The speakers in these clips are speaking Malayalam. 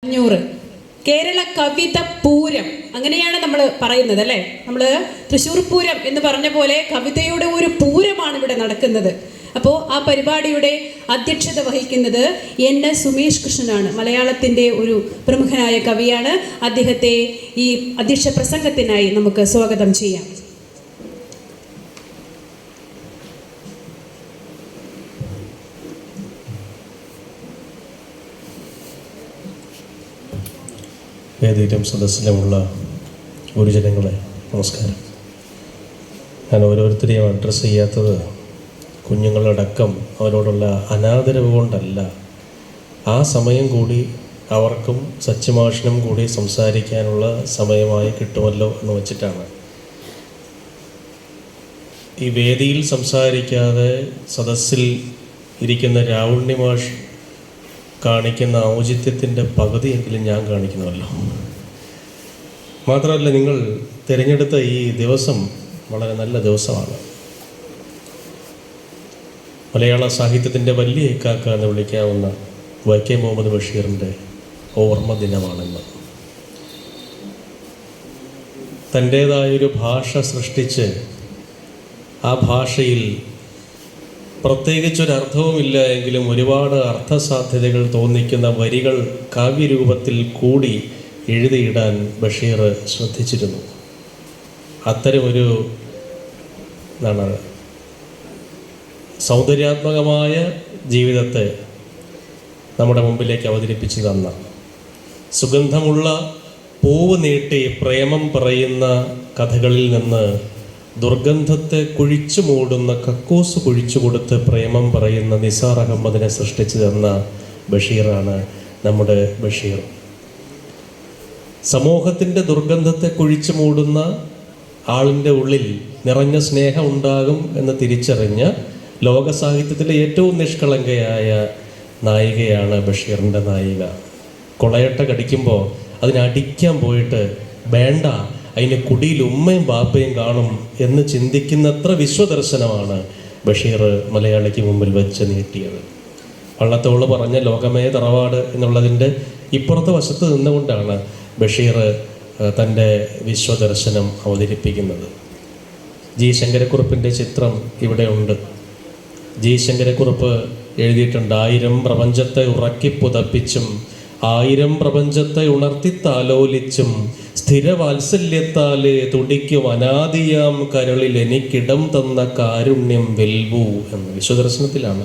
500 കേരള കവിത പൂരം അങ്ങനെയാണ് നമ്മൾ പറയുന്നത് അല്ലേ. നമ്മൾ തൃശ്ശൂർ പൂരം എന്ന് പറഞ്ഞ പോലെ കവിതയുടെ ഒരു പൂരമാണ് ഇവിടെ നടക്കുന്നത്. അപ്പോൾ ആ പരിപാടിയുടെ അധ്യക്ഷത വഹിക്കുന്നത് NS സുമേഷ് കൃഷ്ണനാണ്. മലയാളത്തിൻ്റെ ഒരു പ്രമുഖനായ കവിയാണ്. അദ്ദേഹത്തെ ഈ അധ്യക്ഷ പ്രസംഗത്തിനായി നമുക്ക് സ്വാഗതം ചെയ്യാം. വേദിയിലും സദസ്സിലുമുള്ള ഗുരുജനങ്ങളെ നമസ്കാരം. ഞാൻ ഓരോരുത്തരെയും അഡ്രസ്സ് ചെയ്യാത്തത് കുഞ്ഞുങ്ങളടക്കം അവരോടുള്ള അനാദരവ് കൊണ്ടല്ല, ആ സമയം കൂടി അവർക്കും സച്ചിമാഷിനും കൂടി സംസാരിക്കാനുള്ള സമയമായി കിട്ടുമല്ലോ എന്ന് വച്ചിട്ടാണ്. ഈ വേദിയിൽ സംസാരിക്കാതെ സദസ്സിൽ ഇരിക്കുന്ന രാവുണ്ണി മാഷ് കാണിക്കുന്ന ഔചിത്യത്തിൻ്റെ പകുതിയെങ്കിലും ഞാൻ കാണിക്കണമല്ലോ. മാത്രമല്ല, നിങ്ങൾ തിരഞ്ഞെടുത്ത ഈ ദിവസം വളരെ നല്ല ദിവസമാണ്. മലയാള സാഹിത്യത്തിൻ്റെ വലിയ ഇക്കാക്ക എന്ന് വിളിക്കാവുന്ന വൈക്കം മുഹമ്മദ് ബഷീറിൻ്റെ ഓർമ്മ ദിനമാണെന്ന്. തൻ്റേതായൊരു ഭാഷ സൃഷ്ടിച്ച് ആ ഭാഷയിൽ പ്രത്യേകിച്ചൊരർത്ഥവുമില്ല എങ്കിലും ഒരുപാട് അർത്ഥസാധ്യതകൾ തോന്നിക്കുന്ന വരികൾ കാവ്യരൂപത്തിൽ കൂടി എഴുതിയിടാൻ ബഷീർ ശ്രദ്ധിച്ചിരുന്നു. അത്തരമൊരു സൗന്ദര്യാത്മകമായ ജീവിതത്തെ നമ്മുടെ മുമ്പിലേക്ക് അവതരിപ്പിച്ചു തന്ന, സുഗന്ധമുള്ള പൂവ് നീട്ടി പ്രേമം പറയുന്ന കഥകളിൽ നിന്ന് ദുർഗന്ധത്തെ കുഴിച്ചു മൂടുന്ന കക്കൂസ് കുഴിച്ചു കൊടുത്ത് പ്രേമം പറയുന്ന നിസാർ അഹമ്മദിനെ സൃഷ്ടിച്ചു തന്ന ബഷീറാണ് നമ്മുടെ ബഷീർ. സമൂഹത്തിൻ്റെ ദുർഗന്ധത്തെ കുഴിച്ചു മൂടുന്ന ആളിൻ്റെ ഉള്ളിൽ നിറഞ്ഞ സ്നേഹം ഉണ്ടാകും എന്ന് തിരിച്ചറിഞ്ഞ ലോക സാഹിത്യത്തിലെ ഏറ്റവും നിഷ്കളങ്കയായ നായികയാണ് ബഷീറിൻ്റെ നായിക. കൊളയട്ട കടിക്കുമ്പോൾ അതിനടിക്കാൻ പോയിട്ട് വേണ്ട, അതിന് കുടിയിൽ ഉമ്മയും ബാപ്പയും കാണും എന്ന് ചിന്തിക്കുന്നത്ര വിശ്വദർശനമാണ് ബഷീർ മലയാളിക്ക് മുമ്പിൽ വെച്ച് നീട്ടിയത്. വള്ളത്തോള് പറഞ്ഞ ലോകമേ തറവാട് എന്നുള്ളതിൻ്റെ ഇപ്പുറത്തെ വശത്ത് നിന്നുകൊണ്ടാണ് ബഷീർ തൻ്റെ വിശ്വദർശനം അവതരിപ്പിക്കുന്നത്. ജി ശങ്കരക്കുറുപ്പിൻ്റെ ചിത്രം ഇവിടെ ഉണ്ട്. ജി ശങ്കരക്കുറുപ്പ് എഴുതിയിട്ടുണ്ട്: 1000 പ്രപഞ്ചത്തെ ഉറക്കി പുതപ്പിച്ചും 1000 പ്രപഞ്ചത്തെ ഉണർത്തിത്താലോലിച്ചും സ്ഥിരവാത്സല്യത്താലെ തുടിക്കും അനാദിയാം കരളിൽ എനിക്കിടം തന്ന കാരുണ്യം വെൽവൂ എന്ന് വിശ്വദർശനത്തിലാണ്.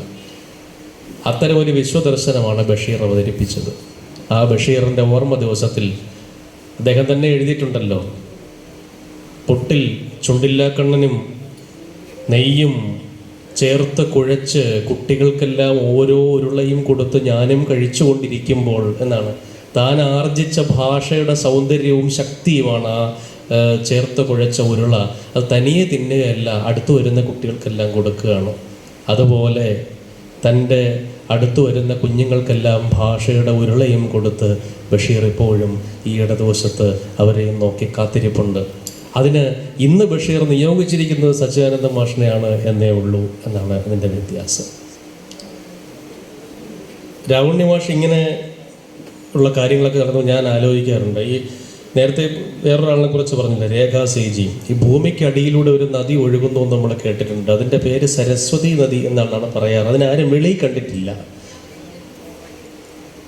അത്തരം ഒരു വിശ്വദർശനമാണ് ബഷീർ അവതരിപ്പിച്ചത്. ആ ബഷീറിൻ്റെ ഓർമ്മ ദിവസത്തിൽ അദ്ദേഹം തന്നെ എഴുതിയിട്ടുണ്ടല്ലോ: പൊട്ടിൽ ചുണ്ടില്ലാക്കണ്ണനും നെയ്യും ചേർത്ത് കുഴച്ച് കുട്ടികൾക്കെല്ലാം ഓരോ ഉരുളയും കൊടുത്ത് ഞാനും കഴിച്ചുകൊണ്ടിരിക്കുമ്പോൾ എന്നാണ്. താൻ ആർജിച്ച ഭാഷയുടെ സൗന്ദര്യവും ശക്തിയുമാണ് ആ ചേർത്ത് കുഴച്ച ഉരുള. അത് തനിയെ തിന്നുകയല്ല, അടുത്തു വരുന്ന കുട്ടികൾക്കെല്ലാം കൊടുക്കുകയാണ്. അതുപോലെ തൻ്റെ അടുത്തു വരുന്ന കുഞ്ഞുങ്ങൾക്കെല്ലാം ഭാഷയുടെ ഉരുളയും കൊടുത്ത് ബഷീർ ഇപ്പോഴും ഈ ഇടതുവശത്ത് അവരെയും നോക്കി കാത്തിരിപ്പുണ്ട്. അതിന് ഇന്ന് ബഷീർ നിയോഗിച്ചിരിക്കുന്നത് സച്ചിദാനന്ദ മാഷിനെയാണ് എന്നേ ഉള്ളൂ എന്നാണ് അതിൻ്റെ വ്യത്യാസം. രാവുണ്ണി മാഷ് ഇങ്ങനെ ഉള്ള കാര്യങ്ങളൊക്കെ നടന്നു ഞാൻ ആലോചിക്കാറുണ്ട്. ഈ നേരത്തെ വേറൊരാളിനെ കുറിച്ച് പറഞ്ഞില്ല, രേഖാ സേജി. ഈ ഭൂമിക്കടിയിലൂടെ ഒരു നദി ഒഴുകുന്നു എന്ന് നമ്മൾ കേട്ടിട്ടുണ്ട്. അതിൻ്റെ പേര് സരസ്വതി നദി എന്നാണ് പറയാറ്. അതിനാരും വെളി കണ്ടിട്ടില്ല.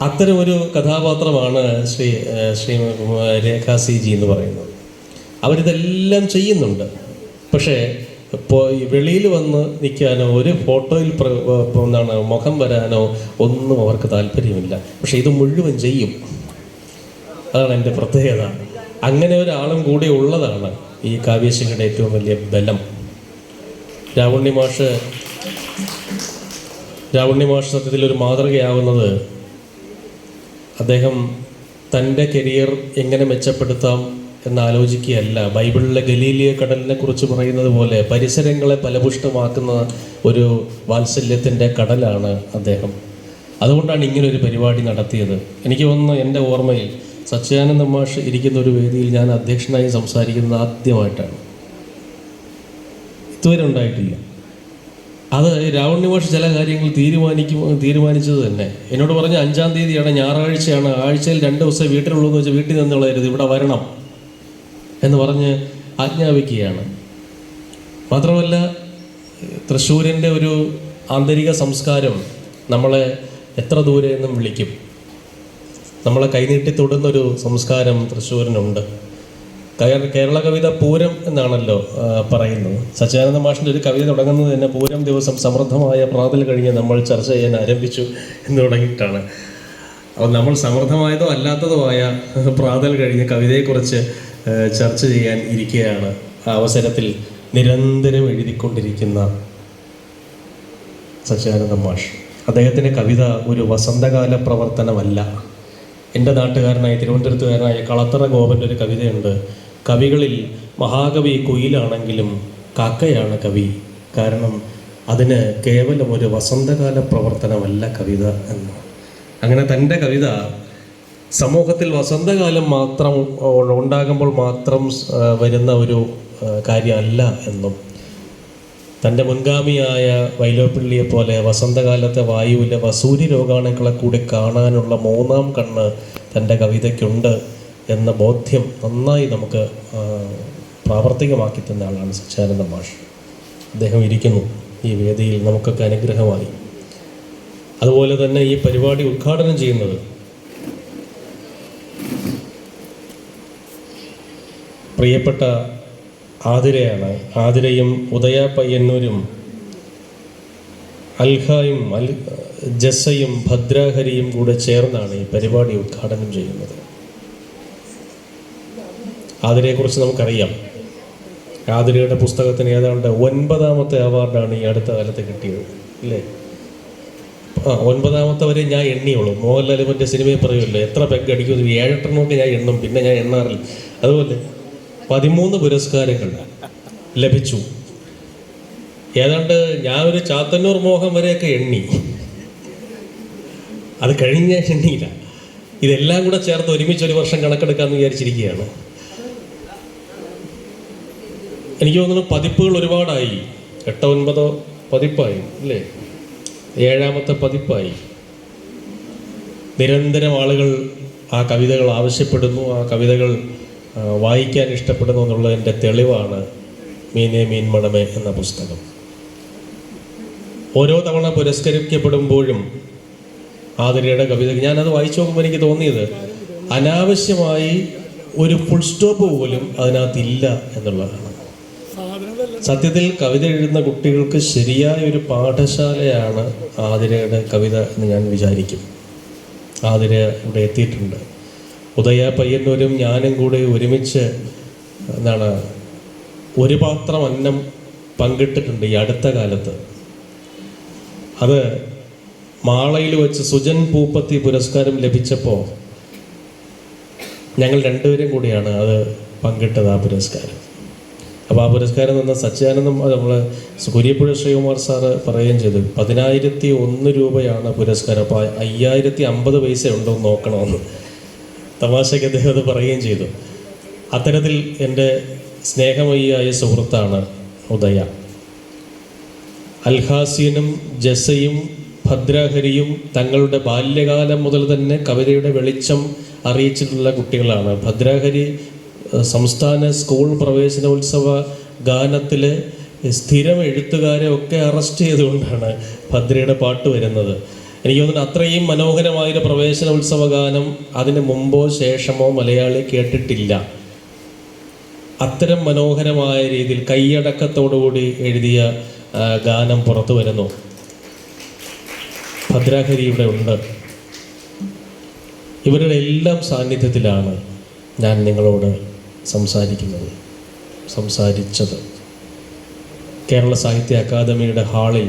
അത്തരം ഒരു കഥാപാത്രമാണ് ശ്രീ രേഖാ സേജി എന്ന് പറയുന്നത്. അവരിതെല്ലാം ചെയ്യുന്നുണ്ട്. പക്ഷേ ഇപ്പോൾ വെളിയിൽ വന്ന് നിൽക്കാനോ ഒരു ഫോട്ടോയിൽ മുഖം വരാനോ ഒന്നും അവർക്ക് താല്പര്യമില്ല. പക്ഷെ ഇത് മുഴുവൻ ചെയ്യും. അതാണ് എൻ്റെ പ്രത്യേകത. അങ്ങനെ ഒരാളും കൂടി ഉള്ളതാണ് ഈ കാവ്യശിഖയുടെ ഏറ്റവും വലിയ ബലം. രാവുണ്ണി മാഷ് സത്യത്തിലൊരു മാതൃകയാവുന്നത് അദ്ദേഹം തൻ്റെ കരിയർ എങ്ങനെ മെച്ചപ്പെടുത്താം എന്നാലോചിക്കുകയല്ല. ബൈബിളിലെ ഗലീലിയ കടലിനെ കുറിച്ച് പറയുന്നത് പോലെ പരിസരങ്ങളെ ഫലപുഷ്ടമാക്കുന്ന ഒരു വാത്സല്യത്തിൻ്റെ കടലാണ് അദ്ദേഹം. അതുകൊണ്ടാണ് ഇങ്ങനൊരു പരിപാടി നടത്തിയത്. എനിക്ക് തോന്നുന്നു എൻ്റെ ഓർമ്മയിൽ സച്ചിദാനന്ദ മാഷ് ഇരിക്കുന്ന ഒരു വേദിയിൽ ഞാൻ അധ്യക്ഷനായി സംസാരിക്കുന്നത് ആദ്യമായിട്ടാണ്. ഇതുവരെ ഉണ്ടായിട്ടില്ല. അത് രാവണി മാഷ് ചില കാര്യങ്ങൾ തീരുമാനിച്ചത് തന്നെ. എന്നോട് പറഞ്ഞ 5-ാം തീയതിയാണ്, ഞായറാഴ്ചയാണ്, ആഴ്ചയിൽ 2 ദിവസം വീട്ടിലുള്ളൂ എന്ന് വെച്ചാൽ വീട്ടിൽ നിന്നുള്ളായിരുന്നു, ഇവിടെ വരണം എന്ന് പറഞ്ഞ് ആജ്ഞാപിക്കുകയാണ്. മാത്രമല്ല തൃശ്ശൂരിൻ്റെ ഒരു ആന്തരിക സംസ്കാരം നമ്മളെ എത്ര ദൂരെ നിന്നും വിളിക്കും. നമ്മളെ കൈനീട്ടി തൊടുന്നൊരു സംസ്കാരം തൃശ്ശൂരിനുണ്ട്. കേരള കവിത പൂരം എന്നാണല്ലോ പറയുന്നത്. സച്ചിദാനന്ദ മാഷിൻ്റെ ഒരു കവിത തുടങ്ങുന്നത് തന്നെ പൂരം ദിവസം സമൃദ്ധമായ പ്രാതൽ കഴിഞ്ഞ് നമ്മൾ ചർച്ച ചെയ്യാൻ ആരംഭിച്ചു എന്ന് തുടങ്ങിയിട്ടാണ്. അപ്പോൾ നമ്മൾ സമൃദ്ധമായതോ അല്ലാത്തതോ ആയ പ്രാതൽ കഴിഞ്ഞ് കവിതയെക്കുറിച്ച് ചർച്ച ചെയ്യാൻ ഇരിക്കുകയാണ്. ആ അവസരത്തിൽ നിരന്തരം എഴുതിക്കൊണ്ടിരിക്കുന്ന സച്ചിദാനന്ദ മാഷ്, അദ്ദേഹത്തിൻ്റെ കവിത ഒരു വസന്തകാല പ്രവർത്തനമല്ല. എൻ്റെ നാട്ടുകാരനായ തിരുവനന്തപുരത്തുകാരനായ കളത്തറ ഗോപൻ്റെ ഒരു കവിതയുണ്ട്. കവികളിൽ മഹാകവി കുയിലാണെങ്കിലും കാക്കയാണ് കവി, കാരണം അതിന് കേവലം ഒരു വസന്തകാല പ്രവർത്തനമല്ല കവിത എന്ന്. അങ്ങനെ തൻ്റെ കവിത സമൂഹത്തിൽ വസന്തകാലം മാത്രം ഉണ്ടാകുമ്പോൾ മാത്രം വരുന്ന ഒരു കാര്യമല്ല എന്നും, തൻ്റെ മുൻഗാമിയായ വൈലോപ്പിള്ളിയെ പോലെ വസന്തകാലത്തെ വായുവിലെ വസൂരി രോഗാണുക്കളെ കൂടി കാണാനുള്ള 3-ാം കണ്ണ് തൻ്റെ കവിതയ്ക്കുണ്ട് എന്ന ബോധ്യം നന്നായി നമുക്ക് പ്രാവർത്തികമാക്കി തന്ന ആളാണ് സച്ചിദാനന്ദ മാഷ്. അദ്ദേഹം ഇരിക്കുന്നു ഈ വേദിയിൽ നമുക്കൊക്കെ അനുഗ്രഹമായി. അതുപോലെ തന്നെ ഈ പരിപാടി ഉദ്ഘാടനം ചെയ്യുന്നത് പ്രിയപ്പെട്ട ആതിരയാണ്. ആതിരയും ഉദയ പയ്യന്നൂരും അൽഹായും ജസ്സയും ഭദ്രാഹരിയും കൂടെ ചേർന്നാണ് ഈ പരിപാടി ഉദ്ഘാടനം ചെയ്യുന്നത്. ആതിരയെക്കുറിച്ച് നമുക്കറിയാം. ആതിരയുടെ പുസ്തകത്തിന് ഏതാണ്ട് 9ാമത്തെ അവാർഡാണ് ഈ അടുത്ത കാലത്ത് കിട്ടിയത്, ഇല്ലേ? 9ാമത്തെ വരെ ഞാൻ എണ്ണിയുള്ളൂ. മോഹൻലാൽ മറ്റേ സിനിമയിൽ പറയുമല്ലോ, എത്ര പെഗ് അടിക്കും 7-8 ഞാൻ എണ്ണും, പിന്നെ ഞാൻ എണ്ണാറില്ല. അതുപോലെ 13 പുരസ്കാരങ്ങൾ ലഭിച്ചു. ഏതാണ്ട് ഞാൻ ഒരു ചാത്തന്നൂർ മോഹം വരെയൊക്കെ എണ്ണി, അത് കഴിഞ്ഞ എണ്ണിയില്ല. ഇതെല്ലാം കൂടെ ചേർത്ത് ഒരുമിച്ച് 1 വർഷം കണക്കെടുക്കാമെന്ന് വിചാരിച്ചിരിക്കുകയാണ്. എനിക്ക് തോന്നുന്നു പതിപ്പുകൾ ഒരുപാടായി. 8-9 പതിപ്പായി, അല്ലേ? 7ാമത്തെ പതിപ്പായി. നിരന്തരം ആളുകൾ ആ കവിതകൾ ആവശ്യപ്പെടുന്നു, ആ കവിതകൾ വായിക്കാൻ ഇഷ്ടപ്പെടുന്നു എന്നുള്ളതിൻ്റെ തെളിവാണ് മീനേ മീൻ മണമേ എന്ന പുസ്തകം. ഓരോ തവണ പുരസ്കരിക്കപ്പെടുമ്പോഴും ആതിരയുടെ കവിത ഞാനത് വായിച്ചു നോക്കുമ്പോൾ എനിക്ക് തോന്നിയത് അനാവശ്യമായി ഒരു ഫുൾ സ്റ്റോപ്പ് പോലും അതിനകത്തില്ല എന്നുള്ളതാണ്. സത്യത്തിൽ കവിത എഴുതുന്ന കുട്ടികൾക്ക് ശരിയായ ഒരു പാഠശാലയാണ് ആതിരയുടെ കവിത എന്ന് ഞാൻ വിചാരിക്കും. ആതിര ഇവിടെ എത്തിയിട്ടുണ്ട്. ഉദയ പയ്യന്നൂരും ഞാനും കൂടെ ഒരുമിച്ച് ഒരു പാത്രം അന്നം പങ്കിട്ടിട്ടുണ്ട് ഈ അടുത്ത കാലത്ത്. അത് മാളയിൽ വെച്ച് സുജൻ പൂപ്പത്തി പുരസ്കാരം ലഭിച്ചപ്പോൾ ഞങ്ങൾ 2 പേരും കൂടിയാണ് അത് പങ്കിട്ടത്, ആ പുരസ്കാരം. അപ്പോൾ ആ പുരസ്കാരം തന്ന സച്ചിദാനന്ദം നമ്മൾ കുര്യപ്പുഴ ശ്രീകുമാർ സാറ് പറയുകയും ചെയ്തു, 10,001 രൂപയാണ് പുരസ്കാരം, അപ്പോൾ 5,050 പൈസ ഉണ്ടോ എന്ന് നോക്കണമെന്ന് തമാശയ്ക്ക് അദ്ദേഹം അത് പറയുകയും ചെയ്തു. അത്തരത്തിൽ എൻ്റെ സ്നേഹമയിയായ സുഹൃത്താണ് ഉദയ. അൽഹാസ്യനും ജസയും ഭദ്രാഹരിയും തങ്ങളുടെ ബാല്യകാലം മുതൽ തന്നെ കവിതയുടെ വെളിച്ചം അറിയിച്ചിട്ടുള്ള കുട്ടികളാണ്. ഭദ്രാഹരി സംസ്ഥാന സ്കൂൾ പ്രവേശനോത്സവ ഗാനത്തിൽ സ്ഥിരം എഴുത്തുകാരെ ഒക്കെ അറസ്റ്റ് ചെയ്തുകൊണ്ടാണ് ഭദ്രയുടെ പാട്ട് വരുന്നത്. എനിക്ക് തോന്നുന്നു അത്രയും മനോഹരമായൊരു പ്രവേശനോത്സവ ഗാനം അതിന് മുമ്പോ ശേഷമോ മലയാളി കേട്ടിട്ടില്ല. അത്തരം മനോഹരമായ രീതിയിൽ കൈയടക്കത്തോടുകൂടി എഴുതിയ ഗാനം പുറത്തു വരുന്നു. ഭദ്രാഹരി ഇവിടെ ഉണ്ട്. ഇവരുടെ എല്ലാം സാന്നിധ്യത്തിലാണ് ഞാൻ നിങ്ങളോട് സംസാരിച്ചത്. കേരള സാഹിത്യ അക്കാദമിയുടെ ഹാളിൽ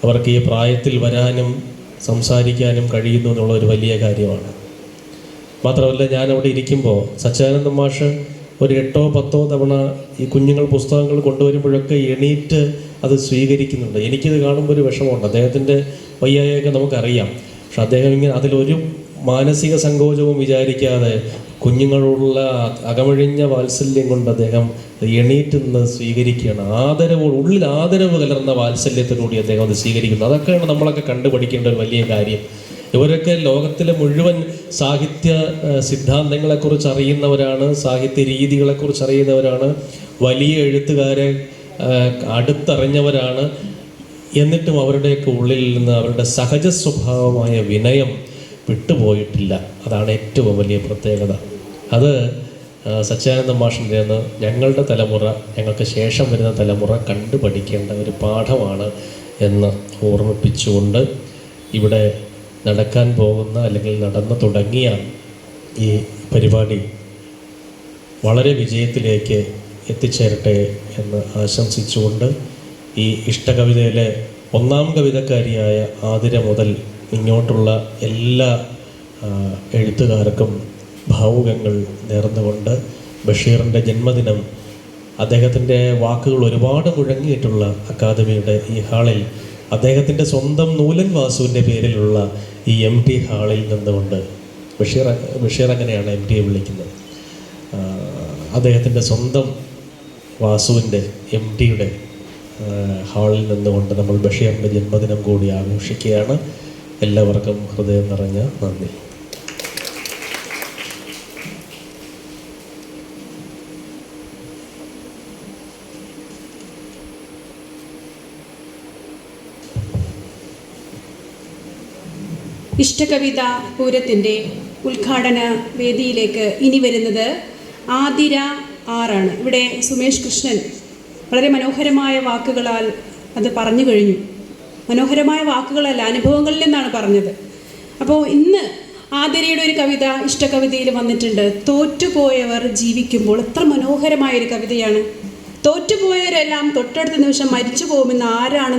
അവർക്ക് ഈ പ്രായത്തിൽ വരാനും സംസാരിക്കാനും കഴിയുന്നു എന്നുള്ള ഒരു വലിയ കാര്യമാണ്. മാത്രമല്ല, ഞാനവിടെ ഇരിക്കുമ്പോൾ സച്ചിദാനന്ദ മാഷ് ഒരു 8-10 തവണ ഈ കുഞ്ഞുങ്ങൾ പുസ്തകങ്ങൾ കൊണ്ടുവരുമ്പോഴൊക്കെ എണീറ്റ് അത് സ്വീകരിക്കുന്നുണ്ട്. എനിക്കിത് കാണുമ്പോൾ ഒരു വിഷമമുണ്ട്. അദ്ദേഹത്തിൻ്റെ വയ്യായൊക്കെ നമുക്കറിയാം. പക്ഷെ അദ്ദേഹം ഇങ്ങനെ അതിലൊരു മാനസിക സങ്കോചവും വിചാരിക്കാതെ കുഞ്ഞുങ്ങളോടുള്ള അകമഴിഞ്ഞ വാത്സല്യം കൊണ്ട് അദ്ദേഹം എണീറ്റ് നിന്ന് സ്വീകരിക്കുകയാണ്. ഉള്ളിൽ ആദരവ് കലർന്ന വാത്സല്യത്തിലൂടെ അദ്ദേഹം അത് സ്വീകരിക്കുന്നു. അതൊക്കെയാണ് നമ്മളൊക്കെ കണ്ടുപഠിക്കേണ്ട ഒരു വലിയ കാര്യം. ഇവരൊക്കെ ലോകത്തിലെ മുഴുവൻ സാഹിത്യ സിദ്ധാന്തങ്ങളെക്കുറിച്ച് അറിയുന്നവരാണ്, സാഹിത്യ രീതികളെക്കുറിച്ച് അറിയുന്നവരാണ്, വലിയ എഴുത്തുകാരെ അടുത്തറിഞ്ഞവരാണ്. എന്നിട്ടും അവരുടെയൊക്കെ ഉള്ളിൽ നിന്ന് അവരുടെ സഹജ സ്വഭാവമായ വിനയം വിട്ടുപോയിട്ടില്ല. അതാണ് ഏറ്റവും വലിയ പ്രത്യേകത. അത് സച്ചിദാനന്ദ മാഷിൻ്റെ നിന്ന് ഞങ്ങളുടെ തലമുറ, ഞങ്ങൾക്ക് ശേഷം വരുന്ന തലമുറ കണ്ടുപഠിക്കേണ്ട ഒരു പാഠമാണ് എന്ന് ഓർമ്മിപ്പിച്ചുകൊണ്ട് ഇവിടെ നടക്കാൻ പോകുന്ന അല്ലെങ്കിൽ നടന്നു തുടങ്ങിയ ഈ പരിപാടി വളരെ വിജയത്തിലേക്ക് എത്തിച്ചേരട്ടെ എന്ന് ആശംസിച്ചുകൊണ്ട് ഈ ഇഷ്ടകവിതയിലെ ഒന്നാം കവിതക്കാരിയായ ആതിര മുതൽ ഇങ്ങോട്ടുള്ള എല്ലാ എഴുത്തുകാർക്കും ഭാവുകങ്ങൾ നേർന്നുകൊണ്ട് ബഷീറിൻ്റെ ജന്മദിനം, അദ്ദേഹത്തിൻ്റെ വാക്കുകൾ ഒരുപാട് മുഴങ്ങിയിട്ടുള്ള അക്കാദമിയുടെ ഈ ഹാളിൽ, അദ്ദേഹത്തിൻ്റെ സ്വന്തം വാസുവിൻ്റെ പേരിലുള്ള ഈ MT ഹാളിൽ നിന്നുകൊണ്ട് ബഷീർ അങ്ങനെയാണ് MTയെ വിളിക്കുന്നത്. അദ്ദേഹത്തിൻ്റെ സ്വന്തം വാസുവിൻ്റെ MTയുടെ ഹാളിൽ നിന്നുകൊണ്ട് നമ്മൾ ബഷീറിൻ്റെ ജന്മദിനം കൂടി ആഘോഷിക്കുകയാണ്. എല്ലാവർക്കും ഹൃദയം നിറഞ്ഞ നന്ദി. ഇഷ്ടകവിത പൂരത്തിൻ്റെ ഉദ്ഘാടന വേദിയിലേക്ക് ഇനി വരുന്നത് ആതിര ആറാണ്. ഇവിടെ സുമേഷ് കൃഷ്ണൻ വളരെ മനോഹരമായ വാക്കുകളാൽ അത് പറഞ്ഞു കഴിഞ്ഞു. മനോഹരമായ വാക്കുകളല്ല, അനുഭവങ്ങളിൽ നിന്നാണ് പറഞ്ഞത്. അപ്പോൾ ഇന്ന് ആതിരയുടെ ഒരു കവിത ഇഷ്ടകവിതയിൽ വന്നിട്ടുണ്ട്. തോറ്റുപോയവർ ജീവിക്കുമ്പോൾ. എത്ര മനോഹരമായൊരു കവിതയാണ്. തോറ്റുപോയവരെല്ലാം തൊട്ടടുത്ത നിമിഷം മരിച്ചു പോകുമെന്ന് ആരാണ്